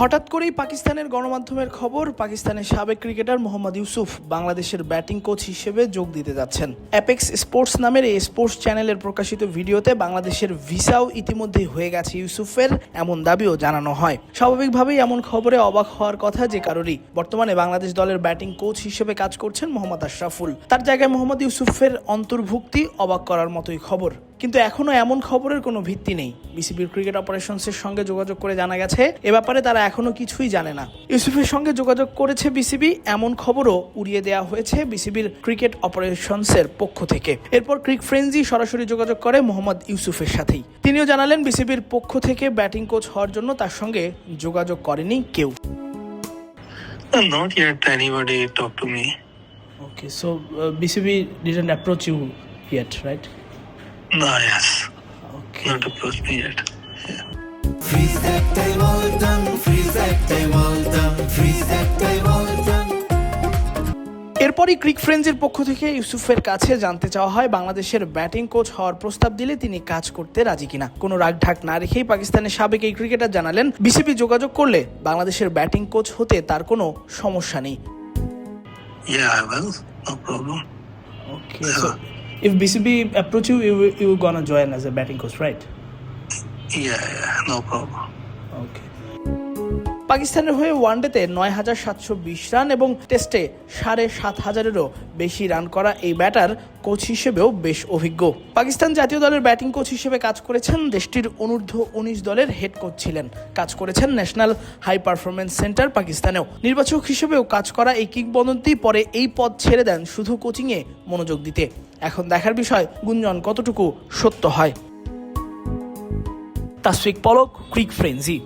হঠাৎ করেই পাকিস্তানের গণমাধ্যমের খবর, পাকিস্তানের সাবেক ক্রিকেটার মোহাম্মদ ইউসুফ বাংলাদেশের ব্যাটিং কোচ হিসেবে যোগ দিতে যাচ্ছেন। অ্যাপেক্স স্পোর্টস নামের এই স্পোর্টস চ্যানেলের প্রকাশিত ভিডিওতে বাংলাদেশের ভিসাও ইতিমধ্যেই হয়ে গেছে ইউসুফের, এমন দাবিও জানানো হয়। স্বাভাবিকভাবেই এমন খবরে অবাক হওয়ার কথা যে কারোরই। বর্তমানে বাংলাদেশ দলের ব্যাটিং কোচ হিসেবে কাজ করছেন মোহাম্মদ আশরাফুল। তার জায়গায় মোহাম্মদ ইউসুফের অন্তর্ভুক্তি অবাক করার মতোই খবর, কিন্তু এখনো এমন খবরের কোনো ভিত্তি নেই। বিসিবির ক্রিকেট অপারেশনসের সঙ্গে যোগাযোগ করে জানা গেছে এ ব্যাপারে তারা এখনো কিছুই জানে না। ইউসুফের সঙ্গে যোগাযোগ করেছে বিসিবি, এমন খবরও উড়িয়ে দেওয়া হয়েছে বিসিবির ক্রিকেট অপারেশনসের পক্ষ থেকে। এরপর ক্রিক ফ্রেন্সি সরাসরি যোগাযোগ করে মোহাম্মদ ইউসুফের সাথেই। তিনিও জানালেন বিসিবির পক্ষ থেকে ব্যাটিং কোচ হওয়ার জন্য তার সঙ্গে যোগাযোগ করেনি কেউ। Not yet anybody talked to me. Okay, so BCB didn't approach you yet, right? No, yes. Okay. Not approached me yet. Yeah. Freeze that time all done, freeze that time all done, freeze that time all done. এরপরই ক্রিক ফ্রেন্সের পক্ষ থেকে ইউসুফের কাছে জানতে চাওয়া হয় বাংলাদেশের batting coach হওয়ার প্রস্তাব দিলে তিনি কাজ করতে রাজি কিনা। কোনো রাগঢাক না রেখেই পাকিস্তানের সাবেক এই ক্রিকেটার জানালেন বিসিবি যোগাযোগ করলে বাংলাদেশের ব্যাটিং কোচ হতে তার কোনো সমস্যা নেই। Yeah, I will. No problem. Okay, so if BCB approach you, you gonna join as a batting coach, right? Yeah, no problem. Okay. পাকিস্তানের হয়ে ওয়ানডেতে ৯,৭২০ রান এবং টেস্টে ৭,৫০০-এরও বেশি রান করা এই ব্যাটার কোচ হিসেবেও বেশ অভিজ্ঞ। পাকিস্তান জাতীয় দলের ব্যাটিং কোচ হিসেবে কাজ করেছেন, দেশটির অনূর্ধ্ব ১৯ দলের হেড কোচ ছিলেন, কাজ করেছেন ন্যাশনাল হাই পারফরমেন্স সেন্টার পাকিস্তানেও। নির্বাচক হিসেবেও কাজ করা এই কিংবদন্তি পরে এই পদ ছেড়ে দেন শুধু কোচিংয়ে মনোযোগ দিতে। এখন দেখার বিষয় গুঞ্জন কতটুকু সত্য হয়। তাসফিক পলক, ক্রিক ফ্রেন্সি।